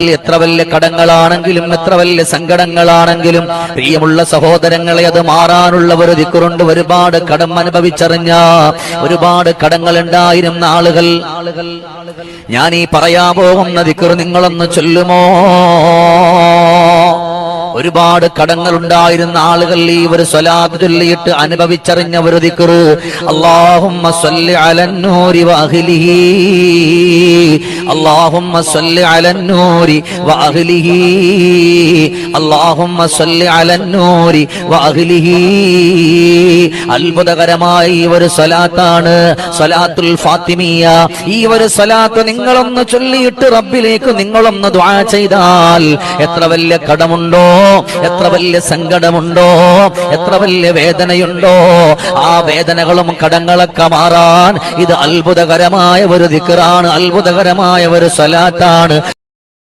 എത്ര വലിയ കടങ്ങളാണെങ്കിലും എത്ര വലിയ സങ്കടങ്ങളാണെങ്കിലും പ്രിയമുള്ള സഹോദരങ്ങളെ, അത് മാറാനുള്ള ഒരു ദിക്റുണ്ട്. ഒരുപാട് കടം അനുഭവിച്ചറിഞ്ഞ, ഒരുപാട് കടങ്ങൾ ഉണ്ടായിരുന്ന ആളുകൾ, ഞാൻ ഈ പറയാൻ പോകുന്ന ദിക്ർ നിങ്ങളൊന്ന് ചൊല്ലുമോ? ഒരുപാട് കടങ്ങൾ ഉണ്ടായിരുന്ന ആളുകൾ ഈ ഒരു സ്വലാത്ത് ചൊല്ലിയിട്ട് അനുഭവിച്ചറിഞ്ഞ ഒരു ദിക്ർ, അല്ലാഹുമ്മ സ്വല്ലി അലന്നൂരി വഅഹ്ലിഹി, അല്ലാഹുമ്മ സ്വല്ലി അലന്നൂരി വഅഹ്ലിഹി, അല്ലാഹുമ്മ സ്വല്ലി അലന്നൂരി വഅഹ്ലിഹി. അത്ഭുതകരമായ ഈ ഒരു സ്വലാത്താണ് സ്വലാത്തുൽ ഫാത്തിമിയ. ഈ ഒരു സ്വലാത്ത് നിങ്ങളൊന്ന് ചൊല്ലിയിട്ട് റബ്ബിലേക്ക് നിങ്ങളൊന്ന് ദുആ ചെയ്താൽ, എത്ര വലിയ കടമുണ്ടോ, എത്ര വലിയ സങ്കടമുണ്ടോ, എത്ര വലിയ വേദനയുണ്ടോ, ആ വേദനകളും കടങ്ങളൊക്കെ മാറാൻ ഇത് അത്ഭുതകരമായ ഒരു ദിക്റാണ്, അത്ഭുതകരമായ ഒരു സ്വലാത്താണ്.